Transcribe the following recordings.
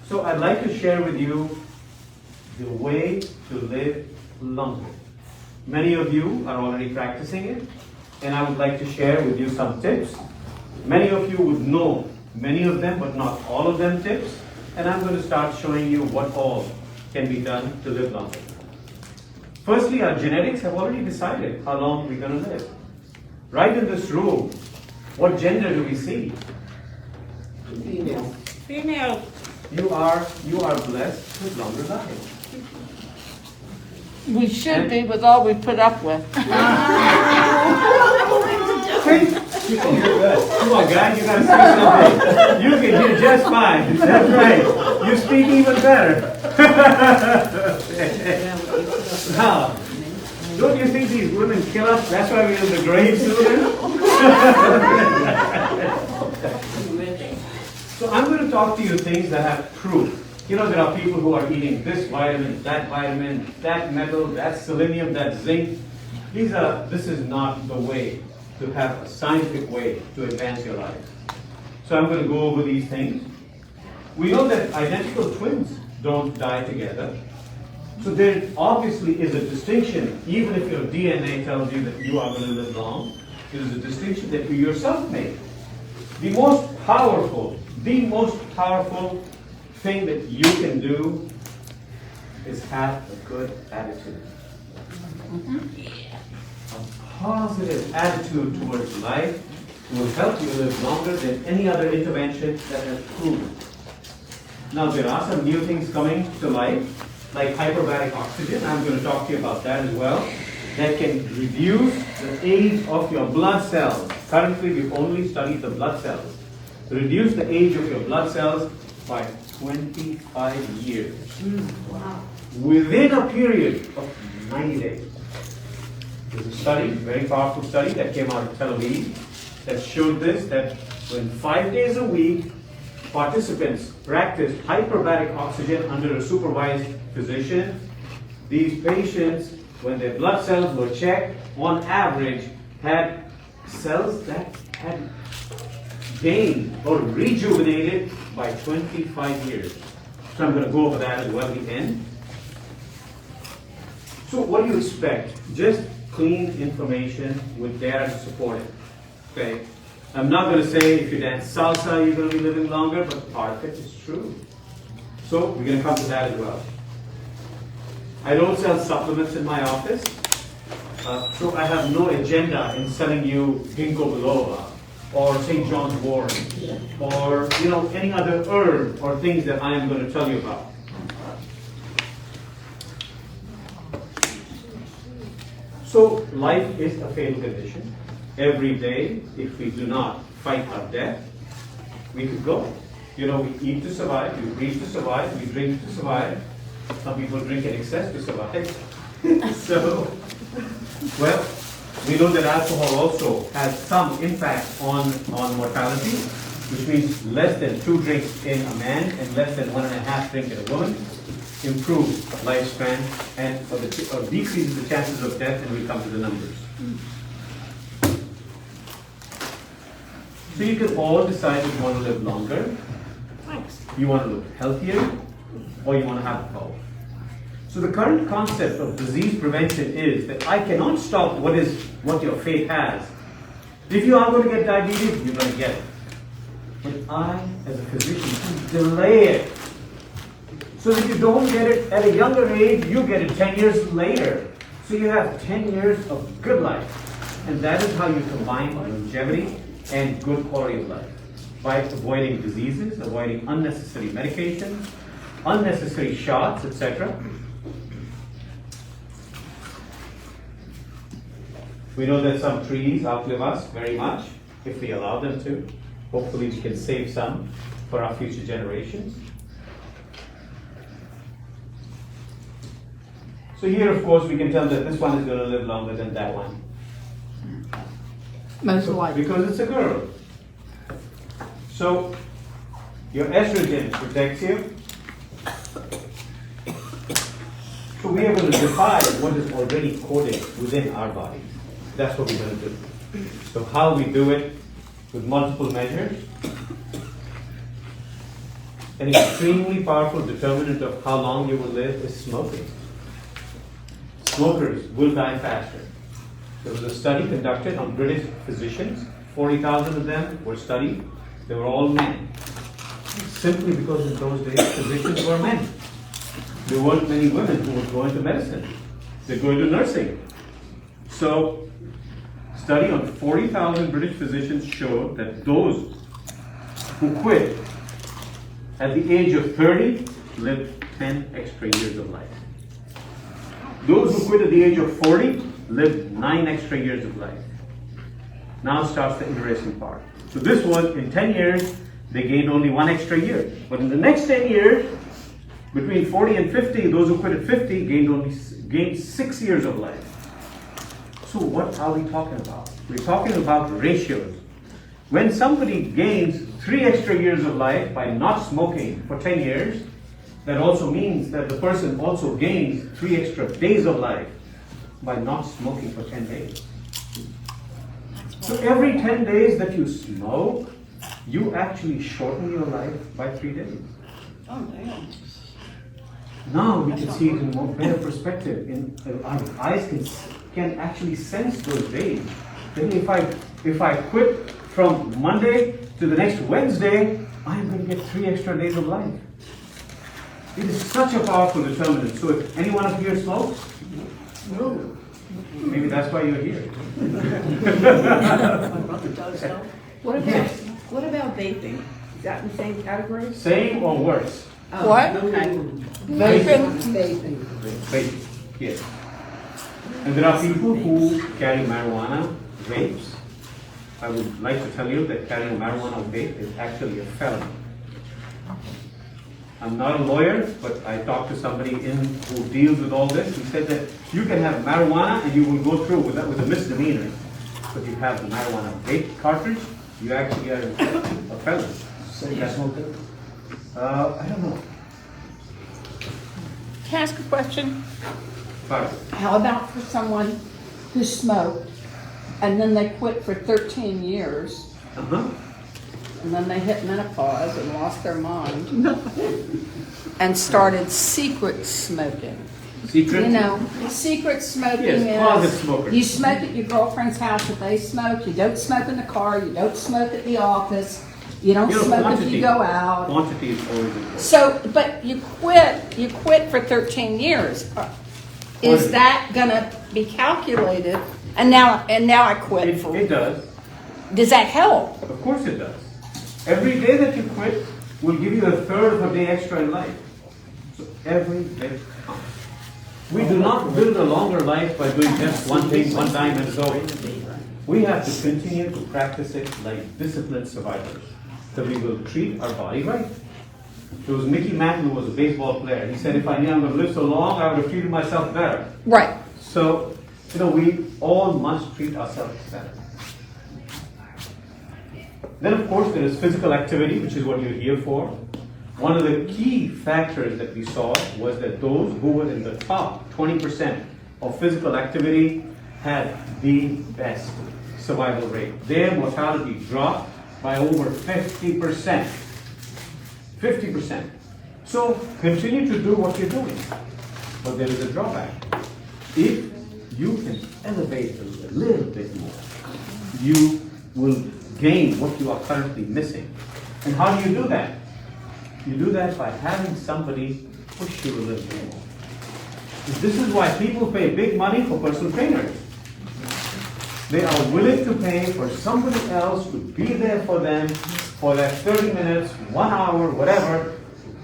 So I'd like to share with you the way to live longer. Many of you are already practicing it, and I would like to share with you some tips. Many of you would know many of them, but not all of them tips, and I'm going to start showing you what all can be done to live longer. Firstly, our genetics have already decided how long we're going to live. Right in this room, what gender do we see? Female. Female. You are blessed with longer lives. We should be with all we put up with. You're good. Come on, guys, you gotta say something. You can do just fine. That's right. You speak even better. Now, don't you think these women kill us? That's why we're in the grave sooner. So I'm going to talk to you things that have proof. You know, there are people who are eating this vitamin, that metal, that selenium, that zinc. This is not the way to have a scientific way to advance your life. So I'm going to go over these things. We know that identical twins don't die together. So there obviously is a distinction, even if your DNA tells you that you are going to live long, it is a distinction that you yourself make. The most powerful thing that you can do is have a good attitude. A positive attitude towards life will help you live longer than any other intervention that has proven. Now there are some new things coming to life, like hyperbaric oxygen. I'm going to talk to you about that as well. That can reduce the age of your blood cells. Currently, we've only studied the blood cells. Reduce the age of your blood cells by 25 years. Wow. Within a period of 90 days. There's a study, very powerful study that came out of Tel Aviv that showed this, that when 5 days a week, participants practiced hyperbaric oxygen under a supervised physician, these patients, when their blood cells were checked, on average, had cells that had gained or rejuvenated by 25 years. So I'm going to go over that as well at the end. So what do you expect? Just clean information with data to support it. Okay? I'm not going to say if you dance salsa, you're going to be living longer, but part of it is true. So we're going to come to that as well. I don't sell supplements in my office, so I have no agenda in selling you ginkgo biloba or St. John's wort or any other herb or things that I am going to tell you about. So life is a fatal condition. Every day, if we do not fight our death, we could go. We eat to survive, we breathe to survive, we drink to survive. Some people drink in excess to survive. So, well, we know that alcohol also has some impact on mortality, which means less than 2 drinks in a man and less than 1.5 drinks in a woman improves lifespan and or decreases the chances of death, and we'll come to the numbers. So you can all decide if you want to live longer, you want to live healthier, or you want to have both. So the current concept of disease prevention is that I cannot stop what your fate has. If you are going to get diabetes, you're going to get it. But I, as a physician, can delay it. So that you don't get it at a younger age, you get it 10 years later. So you have 10 years of good life. And that is how you combine longevity and good quality of life. By avoiding diseases, avoiding unnecessary medications, unnecessary shots, etc. We know that some trees outlive us very much, if we allow them to. Hopefully we can save some for our future generations. So here, of course, we can tell that this one is going to live longer than that one. Most likely. Because it's a girl. So your estrogen protects you. So we are going to defy what is already coded within our bodies. That's what we're going to do. So how we do it with multiple measures. an extremely powerful determinant of how long you will live is smoking. Smokers will die faster. There was a study conducted on British physicians. 40,000 of them were studied. They were all men. Simply because in those days, physicians were men. There weren't many women who would go into medicine. They'd go into nursing. So, study on 40,000 British physicians showed that those who quit at the age of 30 lived 10 extra years of life. Those who quit at the age of 40 lived 9 extra years of life. Now starts the interesting part. So this was, in 10 years, they gained only 1 extra year. But in the next 10 years, between 40 and 50, those who quit at 50 gained 6 years of life. So what are we talking about? We're talking about ratios. When somebody gains 3 extra years of life by not smoking for 10 years, that also means that the person also gains 3 extra days of life by not smoking for 10 days. So every 10 days that you smoke, you actually shorten your life by 3 days. Oh, damn. Now we can see it in a more better perspective. Our eyes can actually sense those days. Then if I quit from Monday to the next Wednesday, I'm going to get 3 extra days of life. It is such a powerful determinant. So if anyone up here smokes, No. maybe that's why you're here. My brother does though. What about vaping? Is that in the same category? Same or worse? Oh, What? Okay. Vaping? Vaping. Vaping, yes. And there are people who carry marijuana vapes. I would like to tell you that carrying a marijuana vape is actually a felony. I'm not a lawyer, but I talked to somebody who deals with all this. He said that you can have marijuana and you will go through with a misdemeanor. But you have the marijuana vape cartridge, you actually are a felon. So you smoke it? I don't know. Can I ask a question? Fine. How about for someone who smoked and then they quit for 13 years Uh-huh. and then they hit menopause and lost their mind and started secret smoking? Secret? You know, secret smoking Yes, closet is smokers. you smoke at your girlfriend's house if they smoke. You don't smoke in the car. You don't smoke at the office. You don't You know, smoke if quantity. you go out. Quantity is always important. So, but you quit for 13 years. Is that gonna be calculated? And now I quit. It does. Does that help? Of course it does. Every day that you quit will give you a third of a day extra in life. So every day counts. We do not build a longer life by doing just one thing one time and it's over. We have to continue to practice it like disciplined survivors. So we will treat our body right. There was Mickey Mantle who was a baseball player. He said, if I knew I'm going to live so long, I would have treated myself better. Right. So, we all must treat ourselves better. Then, of course, there is physical activity, which is what you're here for. One of the key factors that we saw was that those who were in the top 20% of physical activity had the best survival rate. Their mortality dropped by over 50%. 50%. So continue to do what you're doing. But there is a drawback. If you can elevate a little bit more, you will gain what you are currently missing. And how do you do that? You do that by having somebody push you a little bit more. This is why people pay big money for personal trainers. They are willing to pay for somebody else to be there for them for that 30 minutes, 1 hour, whatever,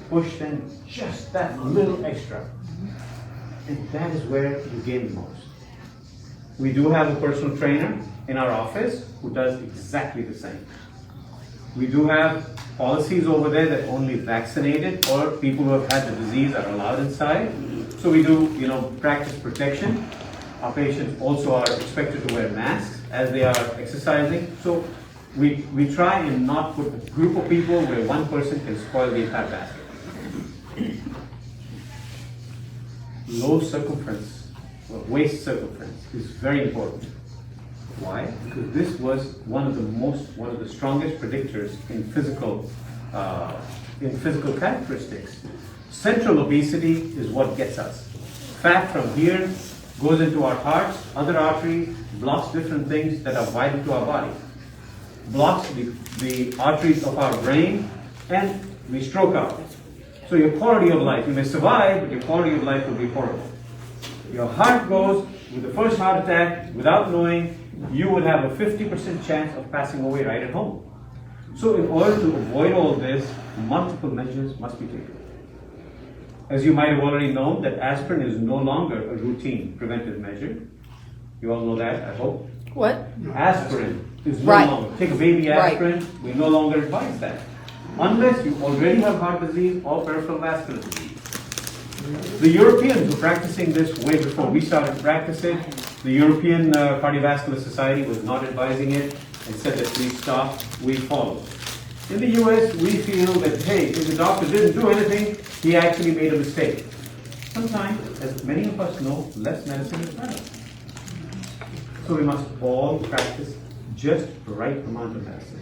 push them just that little extra. And that is where you gain the most. We do have a personal trainer in our office who does exactly the same. We do have policies over there that only vaccinated or people who have had the disease are allowed inside. So we do, practice protection. Our patients also are expected to wear masks as they are exercising. So we try and not put a group of people where one person can spoil the entire basket. Low circumference, waist circumference is very important. Why? Because this was one of the strongest predictors in physical in physical characteristics. Central obesity is what gets us. Fat from here goes into our hearts, other arteries, blocks different things that are vital to our body. Blocks the arteries of our brain, and we stroke out. So your quality of life, you may survive, but your quality of life will be horrible. Your heart goes, with the first heart attack, without knowing, you would have a 50% chance of passing away right at home. So in order to avoid all this, multiple measures must be taken. As you might have already known, that aspirin is no longer a routine preventive measure. You all know that, I hope. What? Aspirin is no Right. longer. Take a baby Right. aspirin, we no longer advise that. Unless you already have heart disease or peripheral vascular disease. The Europeans were practicing this way before we started practicing. The European Cardiovascular Society was not advising it and said that please stop, we follow. In the US, we feel that, hey, if the doctor didn't do anything, he actually made a mistake. Sometimes, as many of us know, less medicine is better. So we must all practice just the right amount of medicine.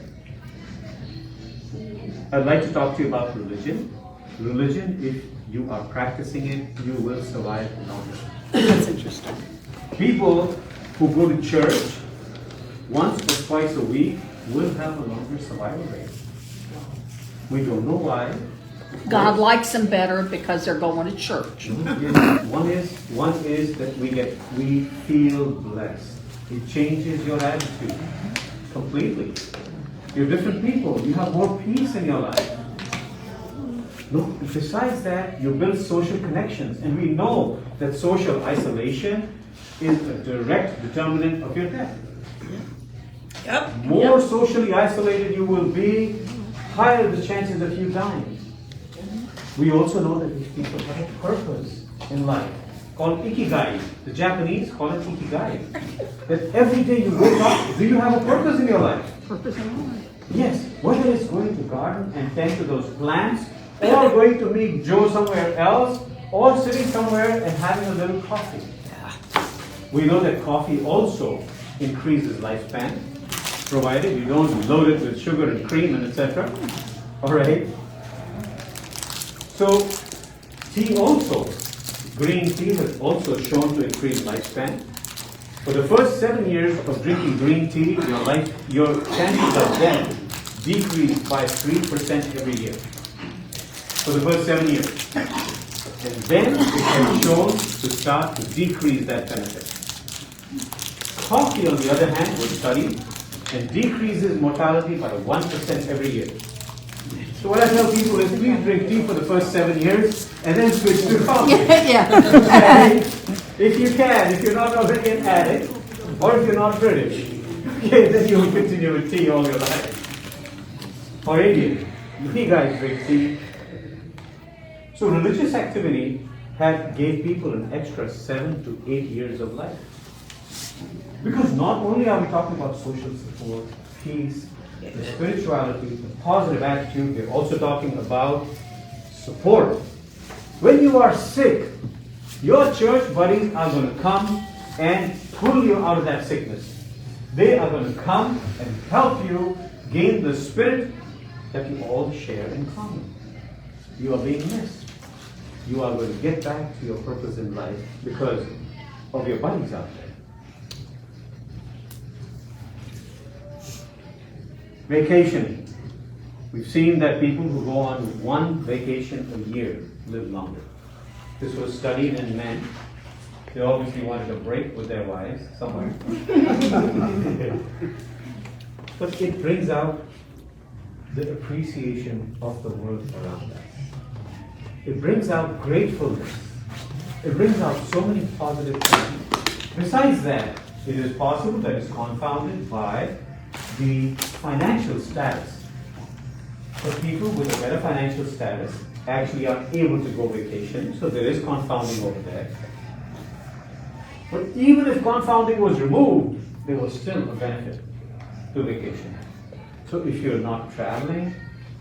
I'd like to talk to you about religion. Religion, if you are practicing it, you will survive longer. That's interesting. People who go to church once or twice a week will have a longer survival rate. We don't know why. God likes them better because they're going to church. One is that we feel blessed. It changes your attitude completely. You're different people. You have more peace in your life. No, besides that, you build social connections, and we know that social isolation is a direct determinant of your death. Yep. More socially isolated you will be, higher the chances of you dying. We also know that these people have a purpose in life called ikigai. The Japanese call it ikigai. That every day you wake up, do you have a purpose in your life? Purpose in life. Yes, whether it's going to garden and tend to those plants, or going to meet Joe somewhere else, or sitting somewhere and having a little coffee. We know that coffee also increases lifespan, provided you don't load it with sugar and cream and etc. Alright? So, tea also, green tea has also shown to increase lifespan. For the first 7 years of drinking green tea, your chances of death decrease by 3% every year. For the first 7 years. And then it has shown to start to decrease that benefit. Coffee, on the other hand, was studied and decreases mortality by 1% every year. So what I tell people is please drink tea for the first 7 years and then switch to coffee. Yeah. If you can, if you're not already an addict, or if you're not British, okay, then you will continue with tea all your life. Or Indian. You guys drink tea. So religious activity gave people an extra 7 to 8 years of life. Because not only are we talking about social support, peace, the spirituality, the positive attitude, we're also talking about support. When you are sick, your church buddies are going to come and pull you out of that sickness. They are going to come and help you gain the spirit that you all share in common. You are being missed. You are going to get back to your purpose in life because of your buddies out there. Vacation. We've seen that people who go on one vacation a year live longer. This was studied in men. They obviously wanted a break with their wives somewhere. But it brings out the appreciation of the world around us. It brings out gratefulness. It brings out so many positive things. Besides that, it is possible that it's confounded by the financial status. But people with a better financial status actually are able to go vacation, so there is confounding over there. But even if confounding was removed, there was still a benefit to vacation. So if you're not traveling,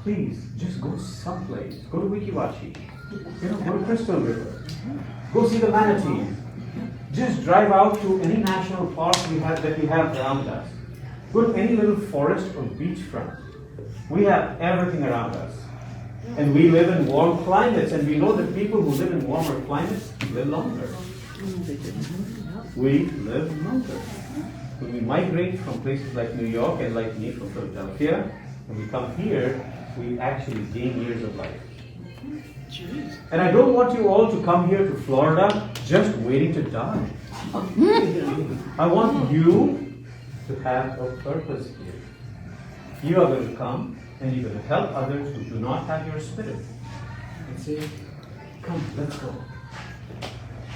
please just go someplace. Go to Wikiwachi. Go to Crystal River. Go see the manatees. Just drive out to any national park that we have around us. Go to any little forest or beachfront. We have everything around us. And we live in warm climates, and we know that people who live in warmer climates live longer. We live longer. When we migrate from places like New York and like me from Philadelphia, when we come here, we actually gain years of life. And I don't want you all to come here to Florida just waiting to die. I want you to have a purpose here. You are going to come and you're going to help others who do not have your spirit. And say, come, let's go.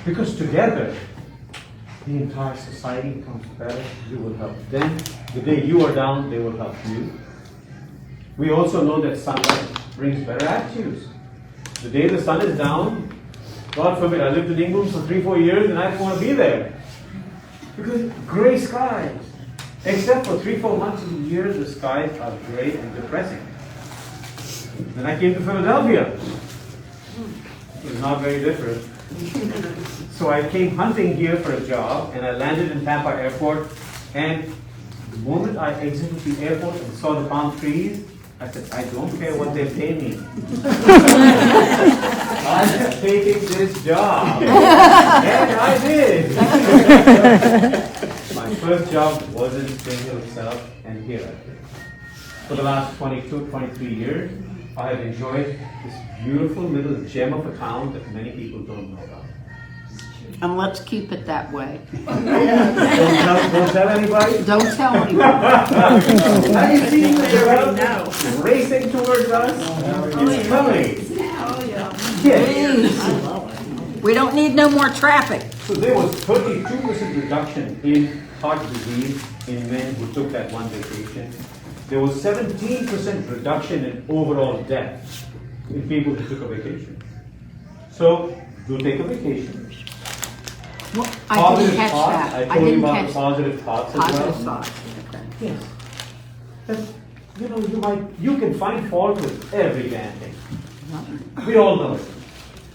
Because together, the entire society becomes better. You will help them. The day you are down, they will help you. We also know that sunlight brings better attitudes. The day the sun is down, God forbid, I lived in England for 3-4 years and I didn't want to be there. Because gray skies. Except for 3-4 months of the year, the skies are gray and depressing. Then I came to Philadelphia. It was not very different. So I came hunting here for a job and I landed in Tampa Airport, and the moment I exited the airport and saw the palm trees, I said, I don't care what they pay me. I'm taking this job. And I did. My first job was in Springfield itself, and here I am. For the last 22, 23 years, I have enjoyed this beautiful little gem of a town that many people don't know about. And let's keep it that way. Don't tell anybody. Don't tell anybody. Have you seen the They already development racing towards us? It's coming. Oh, yeah. Yes. I love it. We don't need no more traffic. So there was 32% reduction in heart disease in men who took that one vacation. There was 17% reduction in overall death in people who took a vacation. So do take a vacation. Well, I didn't catch thoughts. that. I told you didn't about catch the positive thoughts as positive well. thoughts. Okay. Yes. That, you can find fault with every damn thing. We all know it.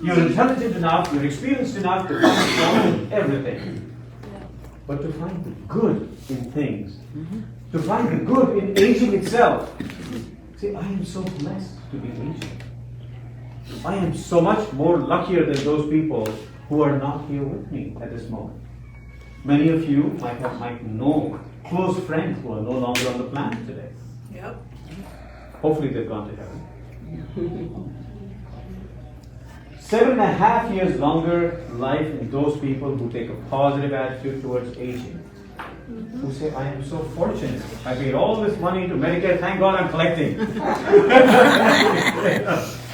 You're intelligent enough, you're experienced enough to find fault in everything. But to find the good in things, to find the good in aging itself. See, I am so blessed to be aging. I am so much more luckier than those people who are not here with me at this moment. Many of you might know close friends who are no longer on the planet today. Yep. Hopefully they've gone to heaven. 7.5 years longer life in those people who take a positive attitude towards aging. Who say, I am so fortunate. I paid all this money to Medicare. Thank God I'm collecting.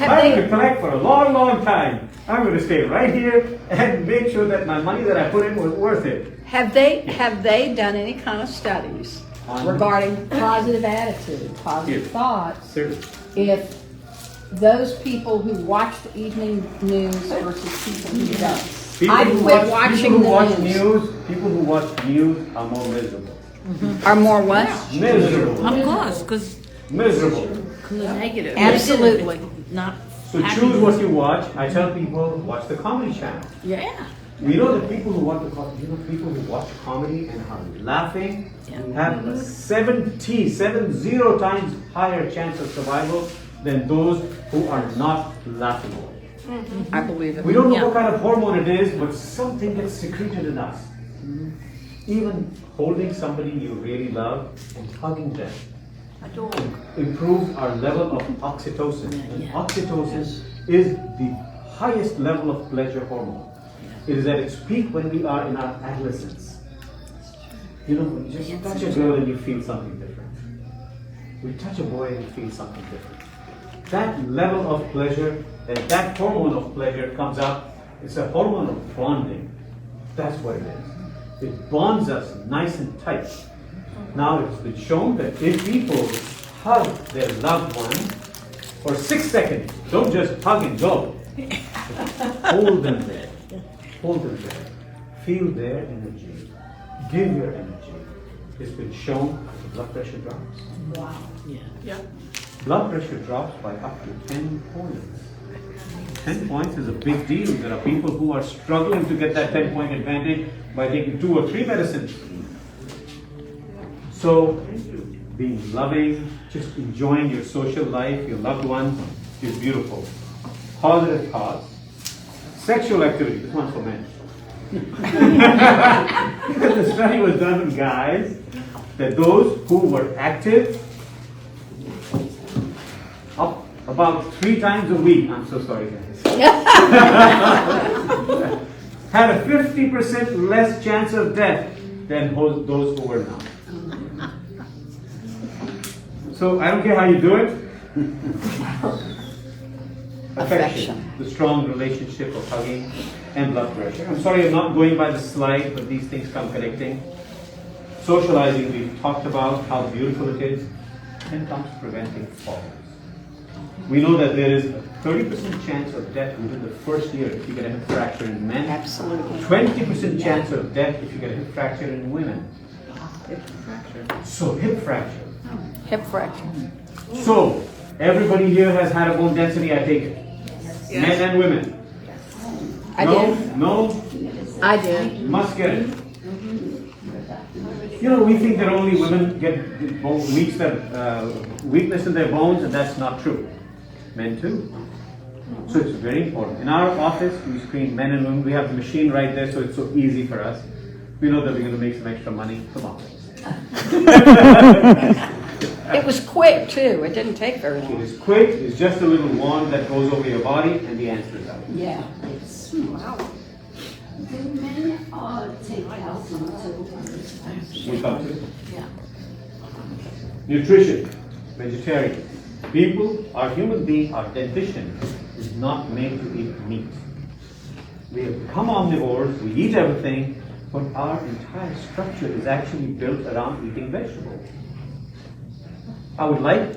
I'm going to collect for a long, long time. I'm going to stay right here and make sure that my money that I put in was worth it. Have they done any kind of studies regarding positive attitude, positive Yes. thoughts? Seriously. If those people who watch the evening news versus people who don't. I quit watching the news. People who watch news are more miserable. Are more what? Miserable. Of course, because Miserable. negative. Absolutely. Not So happy. choose what you watch. I tell people, watch the comedy channel. Yeah. We know that people who want people who watch comedy and are laughing have a 70 times higher chance of survival than those who are not laughable. I believe it. We don't know Yeah. what kind of hormone it is, but something gets secreted in us. Even holding somebody you really love and hugging them improves our level of oxytocin. And oxytocin is the highest level of pleasure hormone. It is at its peak when we are in our adolescence. When you just touch a girl and you feel something different. We touch a boy and you feel something different. That level of pleasure, and that hormone of pleasure comes up. It's a hormone of bonding. That's what it is. It bonds us nice and tight. Now it's been shown that if people hug their loved one for 6 seconds, don't just hug and go. Hold them there. Hold them there. Feel their energy. Give your energy. It's been shown the blood pressure drops. Wow. Yeah. Blood pressure drops by up to 10 points. 10 points is a big deal. There are people who are struggling to get that 10-point advantage by taking 2 or 3 medicines. So, being loving, just enjoying your social life, your loved ones, is beautiful. Positive cause. Sexual activity, this one's for men. The study was done on guys, that those who were active up about 3 times a week, I'm so sorry guys, had a 50% less chance of death than those who were not. So I don't care how you do it. Affection, the strong relationship of hugging and blood pressure. I'm sorry I'm not going by the slide, but these things come connecting. Socializing, we've talked about how beautiful it is. Then comes preventing falls. We know that there is a 30% chance of death within the first year if you get a hip fracture in men. Absolutely. 20% chance of death if you get a hip fracture in women. Hip fracture. So hip fracture. Hip fracture. So everybody here has had a bone density, I take it. Yes. Men and women. I No? did. No? I did. Must get it. You know, we think that only women get weakness in their bones, and that's not true. Men too. So it's very important. In our office, we screen men and women. We have the machine right there, so it's so easy for us. We know that we're going to make some extra money. Come on. It was quick too. It didn't take very It long. is quick. It's just a little wand that goes over your body, and the answer is out. Yeah. Do men take calcium too? We come to Yeah. nutrition, vegetarian. People, our human being, our dentition is not made to eat meat. We have become omnivores, we eat everything, but our entire structure is actually built around eating vegetables. I would like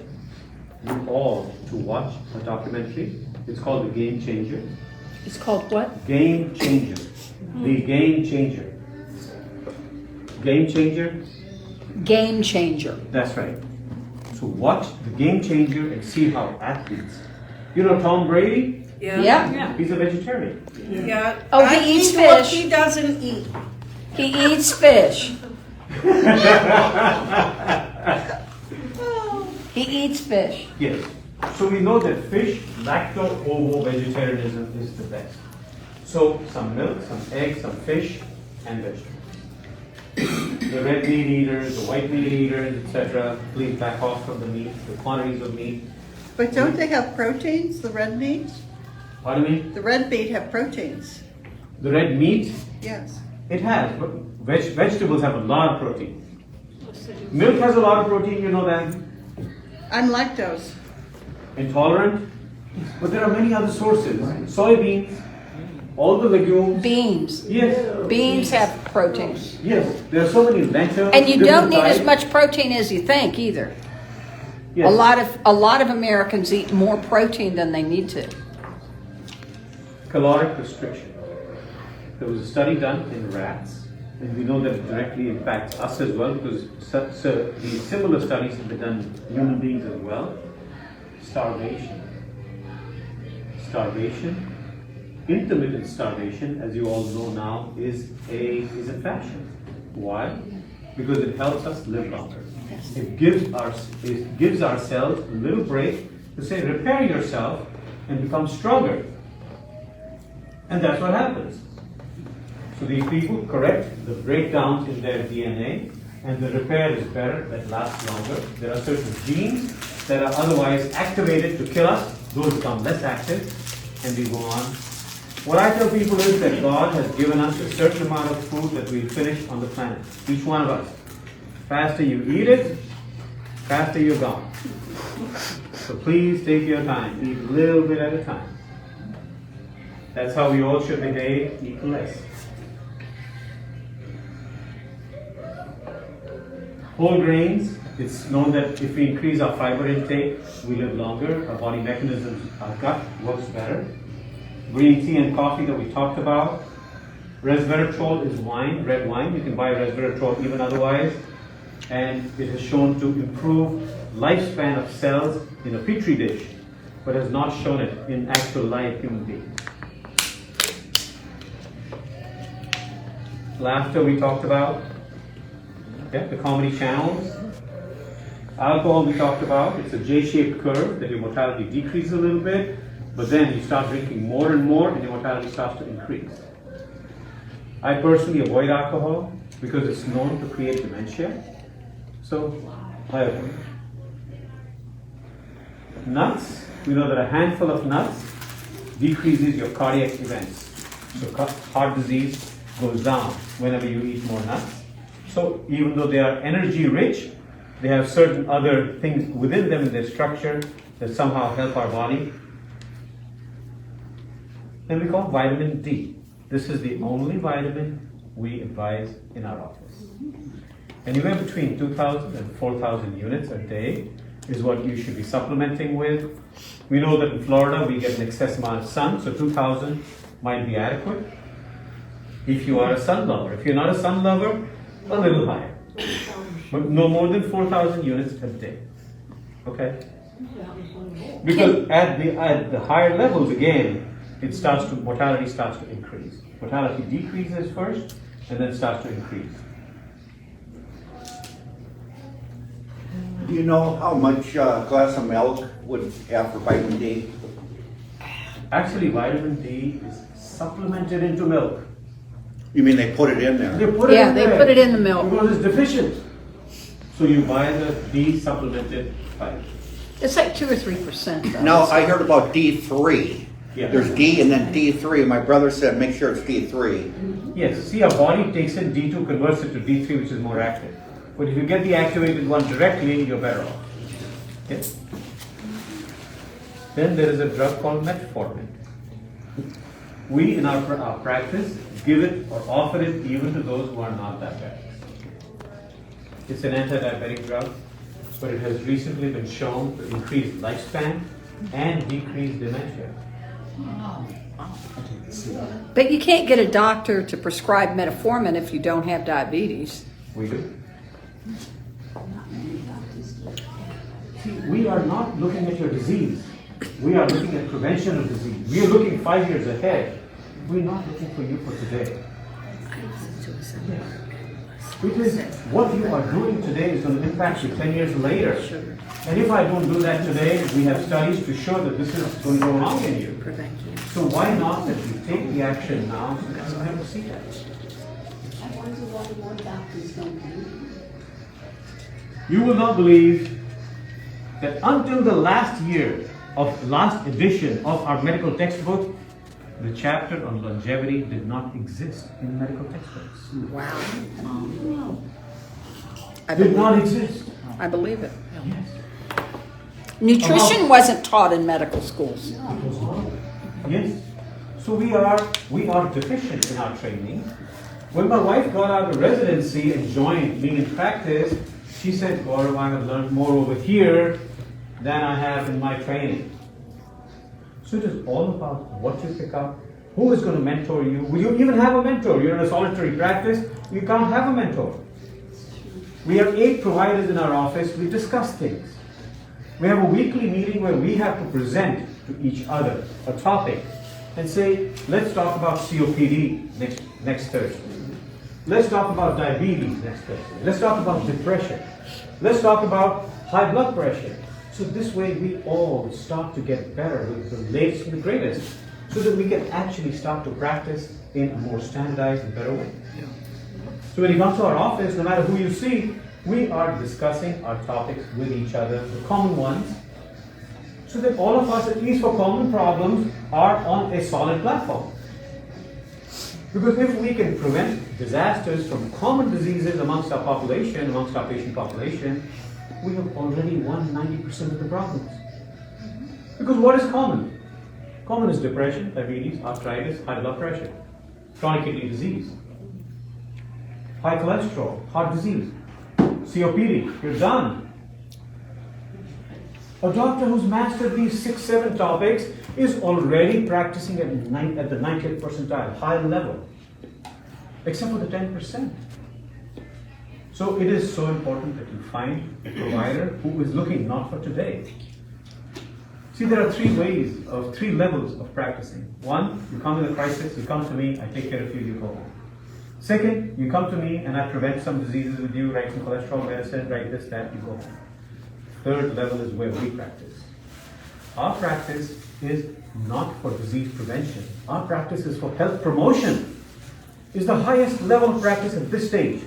you all to watch a documentary. It's called The Game Changer. It's called what? Game Changer. The Game Changer. Game Changer? Game changer. That's right. So watch The Game Changer and see how athletes. You know Tom Brady? Yeah. He's a vegetarian. Yeah. Oh, he eats What fish. he doesn't eat. He eats fish. He eats fish. Yes. So we know that fish, lacto-ovo-vegetarianism is the best. So some milk, some eggs, some fish, and vegetables. The red meat eaters, the white meat eaters, etc., please back off from the meat, the quantities of meat. But don't they have proteins, the red meat? Pardon me? The red meat have proteins. The red meat, Yes. it has, but vegetables have a lot of protein. Milk has a lot of protein, you know that. I'm lactose. Intolerant, but there are many other sources. Soybeans, all the legumes. Beans. Yes. Beans have protein. Yes, there are so many lentils. And you don't need as types. much protein as you think either. Yes. A lot of Americans eat more protein than they need to. Caloric restriction. There was a study done in rats, and we know that it directly impacts us as well, because these similar studies have been done in human beings as well. Starvation. Intermittent starvation, as you all know now, is in fashion. Why? Because it helps us live longer. It gives ourselves a little break to say, repair yourself and become stronger. And that's what happens. So these people correct the breakdowns in their DNA, and the repair is better, that lasts longer. There are certain genes that are otherwise activated to kill us, those become less active, and we go on. What I tell people is that God has given us a certain amount of food that we'll finish on the planet, each one of us. Faster you eat it, faster you're gone. So please take your time, eat a little bit at a time. That's how we all should behave, eat less. Whole grains, it's known that if we increase our fiber intake, we live longer, our body mechanisms, our gut works better. Green tea and coffee that we talked about. Resveratrol is wine, red wine. You can buy resveratrol even otherwise. And it has shown to improve lifespan of cells in a petri dish, but has not shown it in actual live human beings. Laughter we talked about. Yeah, the comedy channels. Alcohol we talked about, it's a J-shaped curve that your mortality decreases a little bit, but then you start drinking more and more and your mortality starts to increase. I personally avoid alcohol because it's known to create dementia, so I avoid it. Nuts, we know that a handful of nuts decreases your cardiac events. So heart disease goes down whenever you eat more nuts. So even though they are energy rich, they have certain other things within them in their structure that somehow help our body. And we call vitamin D. This is the only vitamin we advise in our office. Anywhere between 2,000 and 4,000 units a day is what you should be supplementing with. We know that in Florida we get an excess amount of sun, so 2,000 might be adequate if you are a sun lover. If you're not a sun lover, a little higher. But no more than 4,000 units a day. Okay? Because at the higher levels, again, mortality starts to increase. Mortality decreases first and then starts to increase. Do you know how much a glass of milk would have for vitamin D? Actually, vitamin D is supplemented into milk. You mean they put it in there? They put it Yeah, in they there put it in the milk. because it's deficient. So you buy the D supplemented vitamin. It's like 2 or 3%. though. No, I heard about D3. Yeah. There's D and then D3. My brother said make sure it's D3. Yes, see, our body takes in D2, converts it to D3, which is more active. But if you get the activated one directly, you're better off. Yes. Then there is a drug called metformin. We, in our practice, give it or offer it even to those who are not diabetics. It's an anti-diabetic drug, but it has recently been shown to increase lifespan and decrease dementia. But you can't get a doctor to prescribe metformin if you don't have diabetes. We do. See, we are not looking at your disease. We are looking at prevention of disease. We are looking 5 years ahead. We're not looking for you for today. Because what you are doing today is going to impact you 10 years later. And if I don't do that today, we have studies to show that this is going to go wrong in you. So why not that you take the action now so that you never see that? I wonder why more doctors don't believe it. You will not believe that until the last edition of our medical textbook, the chapter on longevity did not exist in medical textbooks. Wow. Did not exist. I believe it. Yes. Nutrition wasn't taught in medical schools. Yes. So we are deficient in our training. When my wife got out of residency and joined me in practice, she said, Gaurav, I have learned more over here than I have in my training. So it is all about what you pick up, who is going to mentor you. Will you even have a mentor? You're in a solitary practice, you can't have a mentor. We have 8 providers in our office, we discuss things. We have a weekly meeting where we have to present to each other a topic and say, let's talk about COPD next Thursday. Let's talk about diabetes next Thursday. Let's talk about depression. Let's talk about high blood pressure. So this way we all start to get better with the latest and the greatest so that we can actually start to practice in a more standardized and better way. So when you come to our office, no matter who you see, we are discussing our topics with each other, the common ones, so that all of us, at least for common problems, are on a solid platform. Because if we can prevent disasters from common diseases amongst our population, amongst our patient population, we have already won 90% of the problems. Because what is common? Common is depression, diabetes, arthritis, high blood pressure, chronic kidney disease, high cholesterol, heart disease, COPD, you're done. A doctor who's mastered these 6-7 topics is already practicing at the 90th percentile, high level, except for the 10%. So it is so important that you find a provider who is looking not for today. See, there are 3 levels of practicing. 1, you come in a crisis, you come to me, I take care of you, you go home. Second, you come to me and I prevent some diseases with you, write some cholesterol medicine, write this, that, you go home. third level is where we practice. Our practice is not for disease prevention. Our practice is for health promotion. It's the highest level of practice at this stage.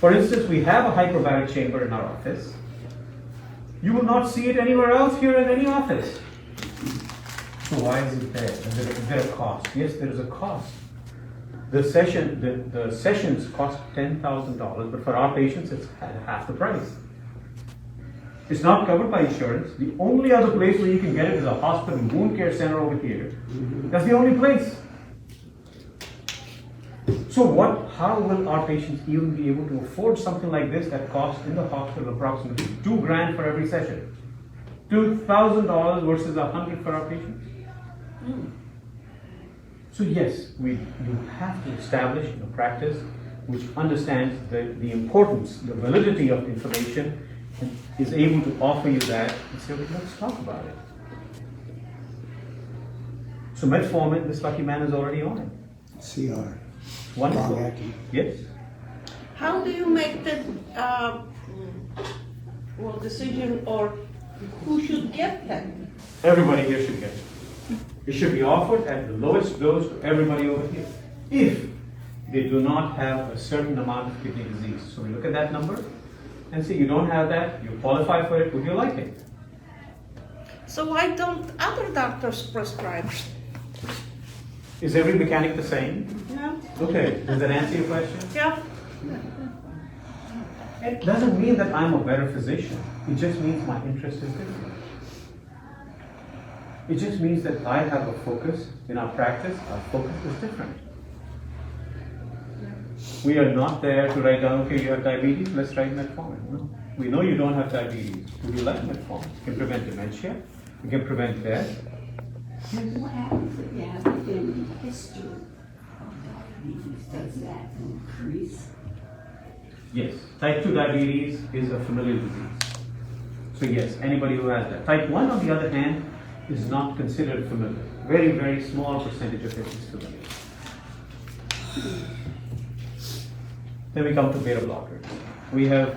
For instance, we have a hyperbaric chamber in our office. You will not see it anywhere else here in any office. So why is it there? Is there a cost? Yes, there is a cost. The sessions cost $10,000, but for our patients, it's half the price. It's not covered by insurance. The only other place where you can get it is a hospital wound care center over here. That's the only place. So how will our patients even be able to afford something like this that costs in the hospital approximately $2,000 for every session? $2,000 versus $100 for our patients? So yes, you have to establish a practice which understands the importance, the validity of information, and is able to offer you that and say, let's talk about it. So metformin, this lucky man is already on it. CR. Wonderful. Long-acting. Yes. How do you make the decision or who should get that? Everybody here should get it. It should be offered at the lowest dose to everybody over here, if they do not have a certain amount of kidney disease. So we look at that number and say, you don't have that, you qualify for it, would you like it? So why don't other doctors prescribe? Is every mechanic the same? No? Okay, does that answer your question? Yeah. It doesn't mean that I'm a better physician. It just means my interest is different. It just means that I have a focus in our practice. Our focus is different. We are not there to write down, okay, you have diabetes, let's write metformin. No. We know you don't have diabetes. Would you like metformin? It can prevent dementia. It can prevent death. What happens if you have a family history of diabetes? Does that increase? Yes, type 2 diabetes is a familial disease. So yes, anybody who has that. Type 1, on the other hand, is not considered familial. Very, very small percentage of it is familial. Then we come to beta blockers. We have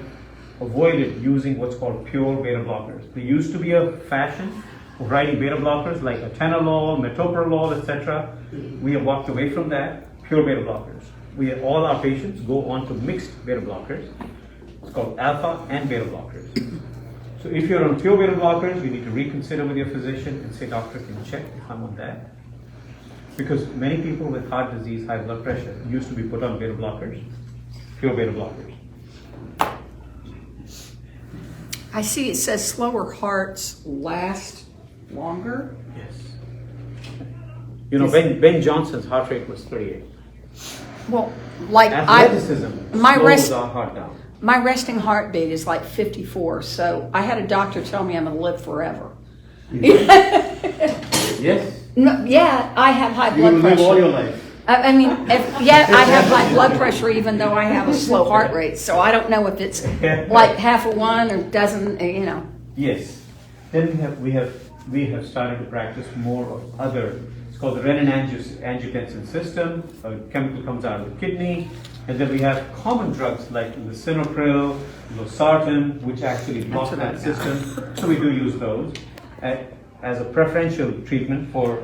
avoided using what's called pure beta blockers. There used to be a fashion of writing beta blockers like atenolol, metoprolol, etc. We have walked away from that. Pure beta blockers. All our patients go on to mixed beta blockers. It's called alpha and beta blockers. So if you're on pure beta blockers, you need to reconsider with your physician and say, doctor, can you check if I'm on that? Because many people with heart disease, high blood pressure, used to be put on beta blockers, pure beta blockers. I see it says slower hearts last longer. Yes. You know, Ben Johnson's heart rate was 38. Well, like Athleticism slows our heart down. my resting heartbeat is like 54, so I had a doctor tell me I'm going to live forever. Yes. No, yeah, I have high You blood will pressure. live all your life. I mean, I have high blood pressure even though I have a slow heart rate. So I don't know if it's like half of one or doesn't, you know. Yes. Then we have started to practice more of other. It's called the renin-angiotensin system. A chemical comes out of the kidney, and then we have common drugs like lisinopril, losartan, which actually block that system. So we do use those as a preferential treatment for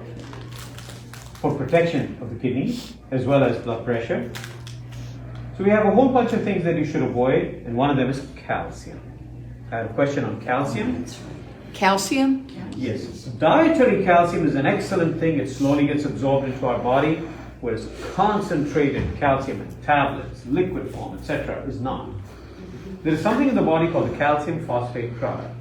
protection of the kidneys as well as blood pressure. So we have a whole bunch of things that you should avoid, and one of them is calcium. I have a question on calcium. Calcium? Yes. Dietary calcium is an excellent thing. It slowly gets absorbed into our body, whereas concentrated calcium in tablets, liquid form, etc. is not. There is something in the body called the calcium phosphate product.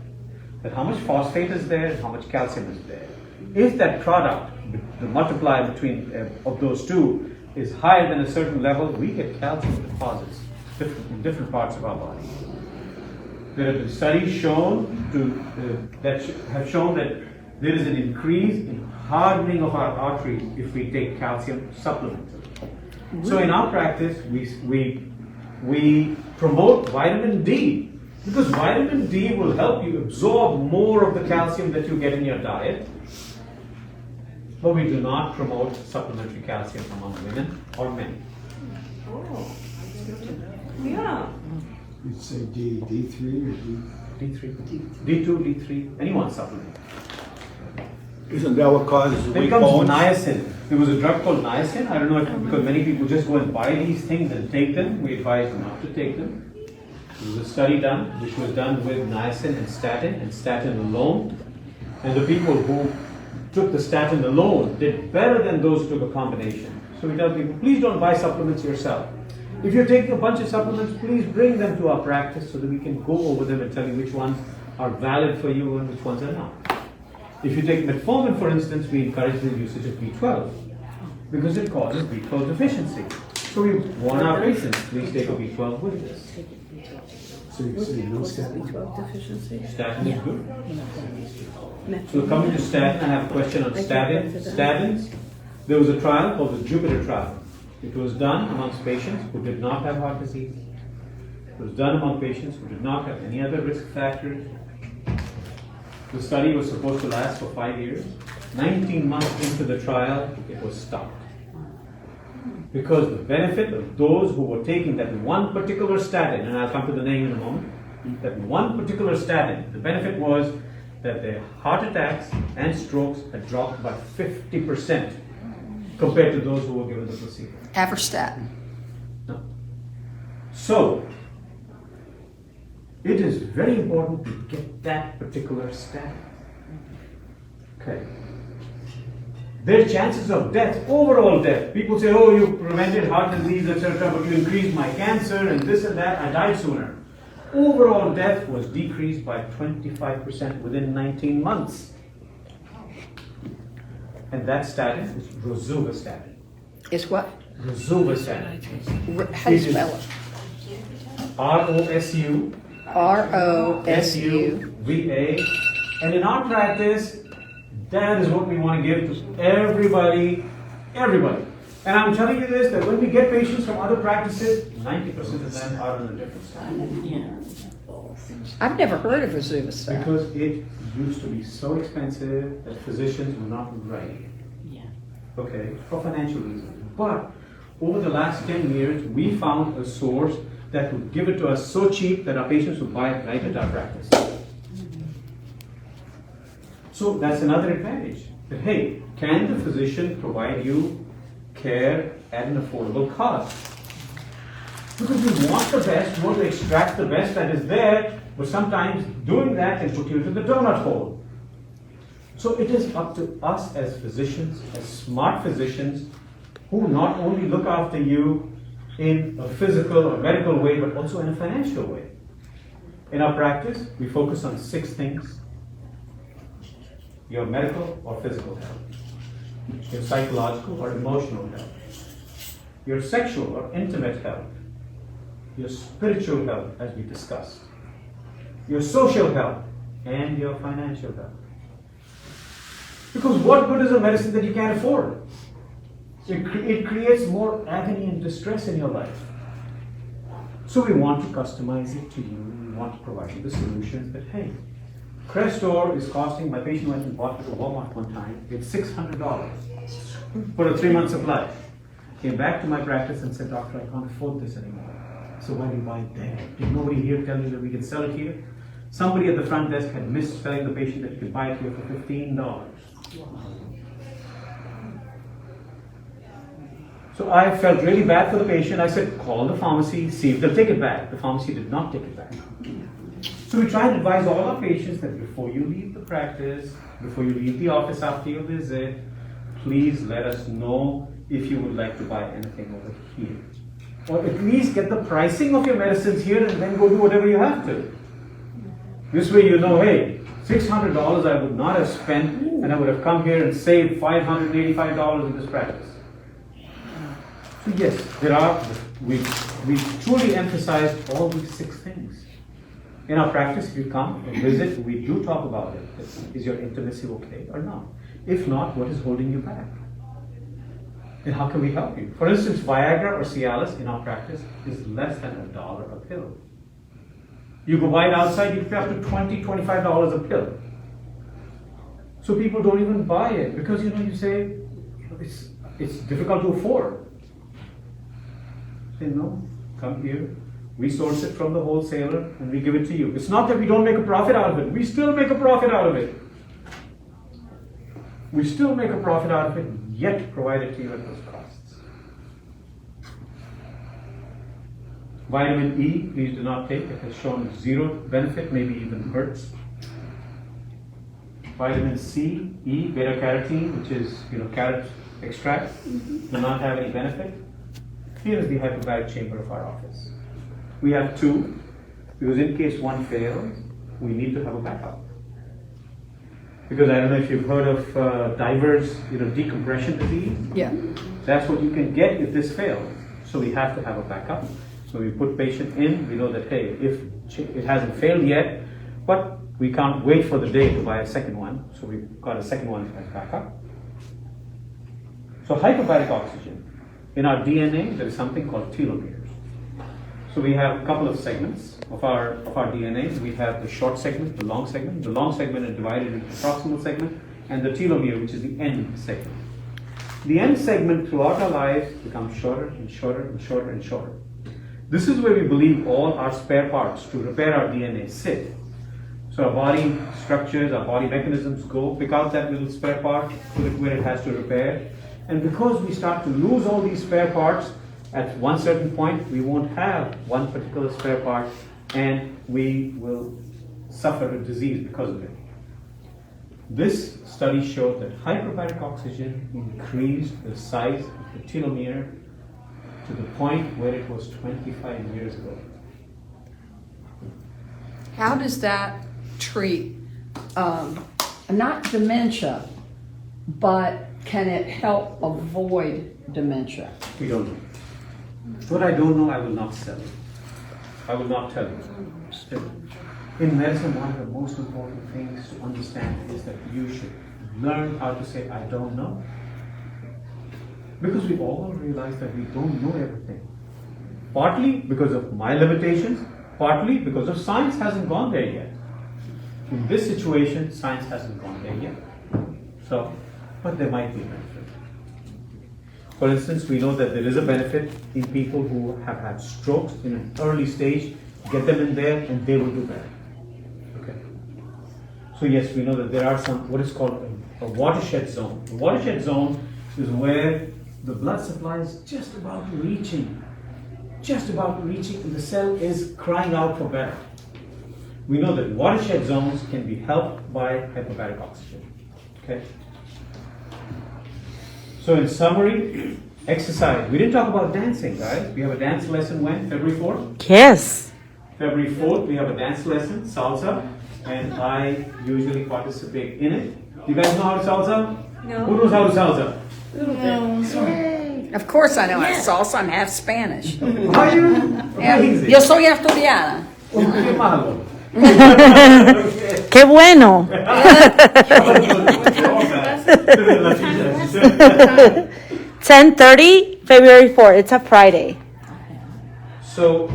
That how much phosphate is there and how much calcium is there. If that product, the multiplier between of those two, is higher than a certain level, we get calcium deposits in different parts of our body. There have been studies that have shown that there is an increase in hardening of our arteries if we take calcium supplements. So in our practice, we promote vitamin D, because vitamin D will help you absorb more of the calcium that you get in your diet. But we do not promote supplementary calcium among women or men. Yeah. You'd say D3 or D? D3, D2, D3, any one supplement. Isn't that what causes Then weak comes bones? niacin. There was a drug called niacin. I don't know if, because many people just go and buy these things and take them. We advise them not to take them. There was a study done, which was done with niacin and statin alone. And the people who took the statin alone did better than those who took a combination. So we tell people, please don't buy supplements yourself. If you're taking a bunch of supplements, please bring them to our practice so that we can go over them and tell you which ones are valid for you and which ones are not. If you take metformin, for instance, we encourage the usage of B12 because it causes B12 deficiency. So we warn our patients, please take a B12 with this. So you say no statin? Statin is good. So coming to statin, I have a question on statins. There was a trial called the Jupiter trial. It was done amongst patients who did not have heart disease. It was done among patients who did not have any other risk factors. The study was supposed to last for 5 years. 19 months into the trial, it was stopped. Because the benefit of those who were taking that one particular statin, and I'll come to the name in a moment, that one particular statin, the benefit was that their heart attacks and strokes had dropped by 50% compared to those who were given the placebo. Averstatin. No. So, it is very important to get that particular statin. Okay. Their chances of death, overall death, people say, oh, you prevented heart disease, etc., but you increased my cancer and this and that, I died sooner. Overall death was decreased by 25% within 19 months. And that statin is rosuvastatin. Is what? Rosuvastatin. How do you spell it? R-O-S-U. R-O-S-U. V-A. And in our practice, that is what we want to give to everybody. And I'm telling you this, that when we get patients from other practices, 90% of them are on a different statin. I've never heard of rosuvastatin. Because it used to be so expensive that physicians were not writing it. Okay, for financial reasons. But over the last 10 years, we found a source that would give it to us so cheap that our patients would buy it right at our practice. So that's another advantage. That, hey, can the physician provide you care at an affordable cost? Because we want the best, we want to extract the best that is there, but sometimes doing that can put you into the donut hole. So it is up to us as physicians, as smart physicians, who not only look after you in a physical or medical way, but also in a financial way. In our practice, we focus on 6 things: your medical or physical health, your psychological or emotional health, your sexual or intimate health, your spiritual health, as we discussed, your social health, and your financial health. Because what good is a medicine that you can't afford? It creates more agony and distress in your life. So we want to customize it to you. We want to provide you the solutions that, hey, Crestor is costing, my patient went and bought it at Walmart one time, it's $600 for a 3-month supply. Came back to my practice and said, doctor, I can't afford this anymore. So why do you buy it there? Did nobody here tell you that we can sell it here? Somebody at the front desk had missed telling the patient that you can buy it here for $15. So I felt really bad for the patient. I said, call the pharmacy, see if they'll take it back. The pharmacy did not take it back. So we try to advise all our patients that before you leave the practice, before you leave the office after your visit, please let us know if you would like to buy anything over here. Or at least get the pricing of your medicines here and then go do whatever you have to. This way you know, hey, $600 I would not have spent and I would have come here and saved $585 in this practice. So yes, we truly emphasize all these 6 things. In our practice, if you come and visit, we do talk about it. Is your intimacy okay or not? If not, what is holding you back? And how can we help you? For instance, Viagra or Cialis in our practice is less than $1 a pill. You go buy it outside, you pay up to $20, $25 a pill. So people don't even buy it because you say it's difficult to afford. Say no, come here, We source it from the wholesaler and we give it to you. It's not that we don't make a profit out of it. We still make a profit out of it. We still make a profit out of it, yet provide it to you at those costs. Vitamin E, please do not take. It has shown zero benefit, maybe even hurts. Vitamin C, E, beta carotene, which is carrot extract, do not have any benefit. Here is the hyperbaric chamber of our office. We have two, because in case one fails, we need to have a backup. Because I don't know if you've heard of divers, decompression disease. Yeah. That's what you can get if this fails. So we have to have a backup. So we put patient in. We know that hey, if it hasn't failed yet, but we can't wait for the day to buy a second one. So we've got a second one as backup. So hyperbaric oxygen. In our DNA, there is something called telomeres. So we have a couple of segments of our DNA. We have the short segment, the long segment. The long segment is divided into the proximal segment, and the telomere, which is the end segment. The end segment throughout our lives becomes shorter and shorter and shorter and shorter. This is where we believe all our spare parts to repair our DNA sit. So our body structures, our body mechanisms go, pick out that little spare part, put it where it has to repair. And because we start to lose all these spare parts, at one certain point, we won't have one particular spare part and we will suffer a disease because of it. This study showed that hyperbaric oxygen increased the size of the telomere to the point where it was 25 years ago. How does that treat, not dementia, but can it help avoid dementia? We don't know. What I don't know, I will not sell. I will not tell you. In medicine, one of the most important things to understand is that you should learn how to say, I don't know. Because we all realize that we don't know everything. Partly because of my limitations, partly because of science hasn't gone there yet. In this situation, science hasn't gone there yet. So, but there might be a benefit. For instance, we know that there is a benefit in people who have had strokes in an early stage. Get them in there and they will do better. Okay. So yes, we know that there are some, what is called a watershed zone. The watershed zone is where the blood supply is just about reaching, and the cell is crying out for better. We know that watershed zones can be helped by hyperbaric oxygen. Okay. So in summary, exercise. We didn't talk about dancing, guys. We have a dance lesson when? February 4th? Yes. February 4th, we have a dance lesson, salsa, and I usually participate in it. Do you guys know how to salsa? No. Who knows how to salsa? No. Of course I know how to salsa. I'm half Spanish. Are you? Amazing. Yo soy asturiana. Qué malo. Qué bueno. 10:30, February 4th. It's a Friday. So,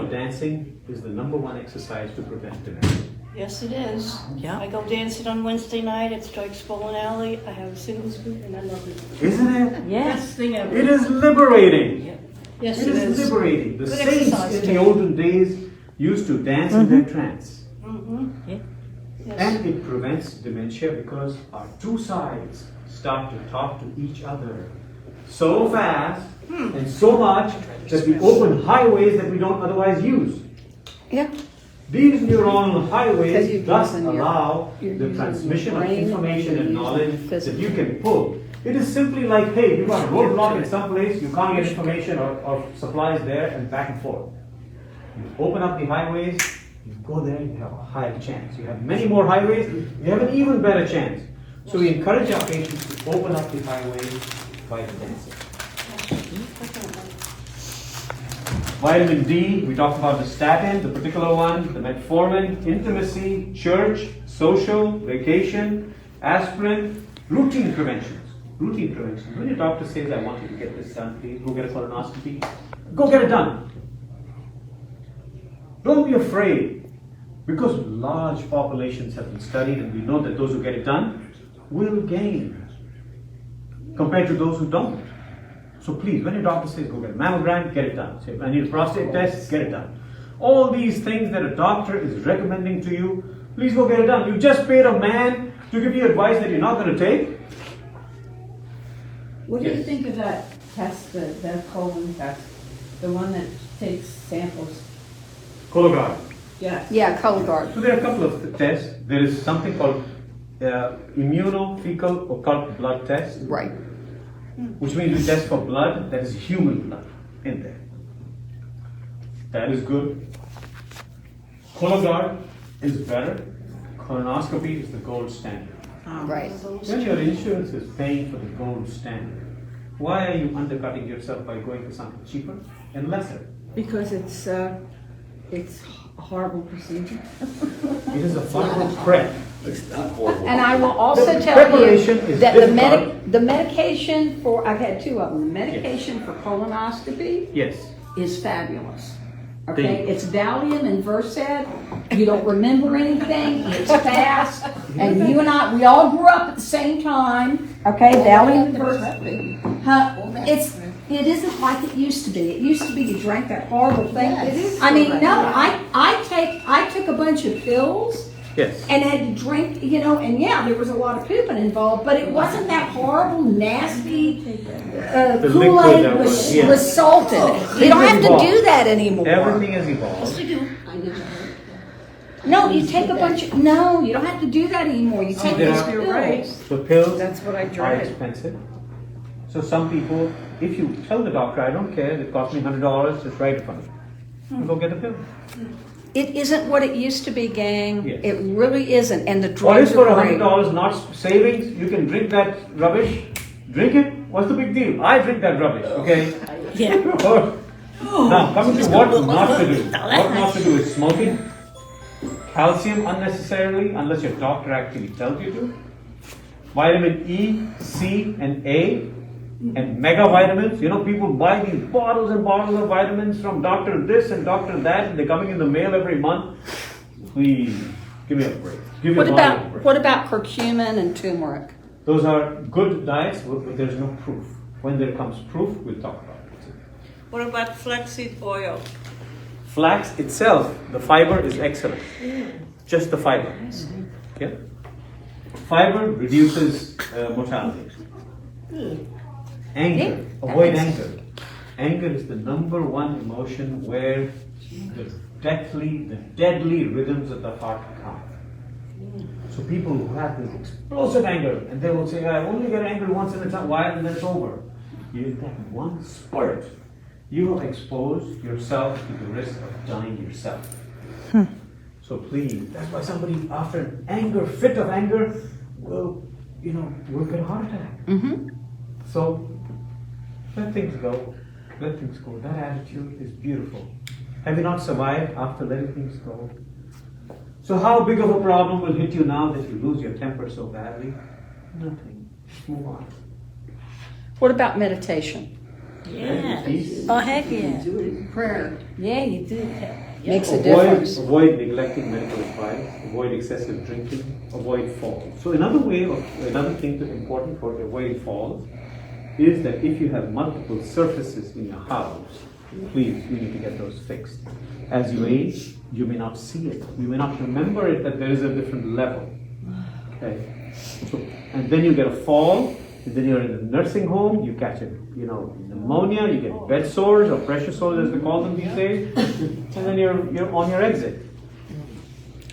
dancing is the #1 exercise to prevent dementia. Yes, it is. Yeah. I go dancing on Wednesday night at Strikes Bowling Alley. I have a singles group and I love it. Isn't it? Yes. Best thing ever. It is liberating. Yes, It is liberating. The Good saints exercise, in the too. olden days used to dance in their trance. Mm-hmm. Yeah. Yes. And it prevents dementia because our two sides start to talk to each other so fast and so much that we open highways that we don't otherwise use. Yeah. These neuronal Because highways you're thus using your- allow you're the using transmission your of brain, information you're and using knowledge that physical. you can pull. It is simply like, hey, you got a roadblock in some place, you can't get information or supplies there, and back and forth. You open up the highways, you go there, you have a higher chance. You have many more highways, you have an even better chance. So we encourage our patients to open up the highways by dancing. Vitamin D, we talked about the statin, the particular one, the metformin, intimacy, church, social, vacation, aspirin, routine preventions. Routine prevention. When your doctor says, I want you to get this done, please go get a colonoscopy, go get it done. Don't be afraid, because large populations have been studied and we know that those who get it done will gain compared to those who don't. So please, when your doctor says go get a mammogram, get it done. Say, I need a prostate test, get it done. All these things that a doctor is recommending to you, please go get it done. You just paid a man to give you advice that you're not going to take. What do you Yes. think of that test, the colon test? The one that takes samples? Cologuard. Yes. Yeah, Cologuard. So there are a couple of tests. There is something called immunofecal occult blood test, Right. which means we test for blood that is human blood in there. That is good. Cologuard is better. Colonoscopy is the gold standard. Right. When your insurance is paying for the gold standard, why are you undercutting yourself by going for something cheaper and lesser? Because it's a horrible procedure. It is a final prep. It's not horrible. And I will also The tell you preparation is that difficult. the medication for, I've had two of them, the medication for colonoscopy Yes. is fabulous. Okay, Thank you. it's Valium and Versed. You don't remember anything. It's fast. And you and I, we all grew up at the same time. Okay, Valium and Versed. Huh? It isn't like it used to be. It used to be you drank that horrible thing. Yes. I mean, no, I took a bunch of pills Yes. and had to drink, you know, and yeah, there was a lot of pooping involved, but it wasn't that horrible, nasty The Kool-Aid liquid that with, was- yeah. with salt in it. You don't have to Evolved. do that anymore. Everything has evolved. No, you take a bunch of, no, you don't have to do that anymore. You take there these are- You're right. pills. The pills That's what I are tried. expensive. So some people, if you tell the doctor, I don't care, it cost me $100, just write it for me. You go get the pill. It isn't what it used to be, gang. Yes. It really isn't, and the What is drugs for are great. $100 not savings? You can drink that rubbish. Drink it. What's the big deal? I drink that rubbish, okay? Yeah. Now, coming to what not to do. What not to do is smoking, calcium unnecessarily, unless your doctor actually tells you to, vitamin E, C, and A, and mega vitamins. You know, people buy these bottles and bottles of vitamins from doctor this and doctor that, and they're coming in the mail every month. Please, give me a break. Give What your body a about, break. what about curcumin and turmeric? Those are good diets, but there's no proof. When there comes proof, we'll talk about it. What about flaxseed oil? Flax itself, the fiber is excellent. Just the fiber. Yeah? Fiber reduces mortality. Anger. Yeah, that Avoid makes anger. Anger is the number one emotion where the deadly rhythms of the heart come. So people who have this explosive anger, and they will say, I only get angry once in a while and then it's over. You that one spurt, you will expose yourself to the risk of dying yourself. So please, that's why somebody after an anger, fit of anger, will get a heart attack. Mm-hmm. So let things go. Let things go. That attitude is beautiful. Have you not survived after letting things go? So how big of a problem will hit you now that you lose your temper so badly? Nothing. Just move on. What about meditation? Yeah. Peace. Oh, heck yeah. Prayer. Yeah, you do. Makes a difference. Avoid neglecting medical advice. Avoid excessive drinking. Avoid falls. So another thing that's important for avoiding falls is that if you have multiple surfaces in your house, please, you need to get those fixed. As you age, you may not see it. You may not remember it that there is a different level. Okay. So, and then you get a fall, and then you're in a nursing home, you catch pneumonia, you get bed sores or pressure sores as they call them these days, and then you're on your exit.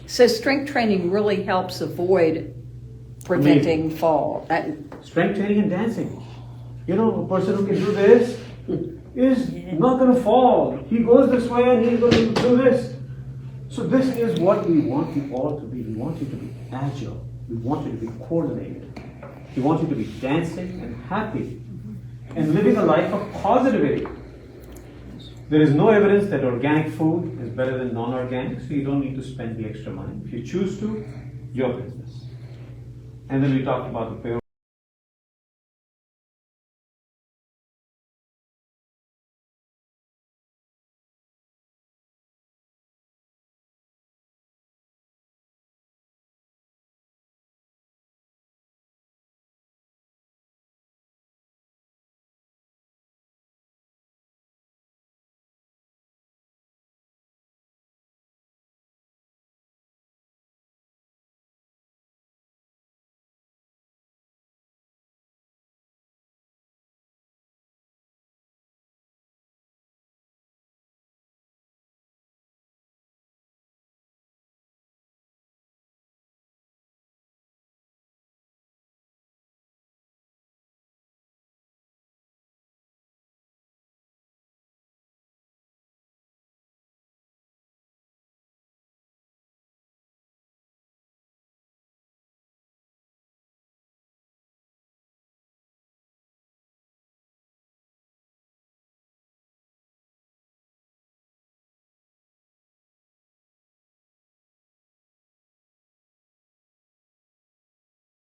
So strength training really helps avoid preventing fall. Strength training and dancing. A person who can do this is not going to fall. He goes this way and he's going to do this. So this is what we want you all to be. We want you to be agile. We want you to be coordinated. We want you to be dancing and happy and living a life of positivity. There is no evidence that organic food is better than non-organic, so you don't need to spend the extra money. If you choose to, your business. And then we talked about the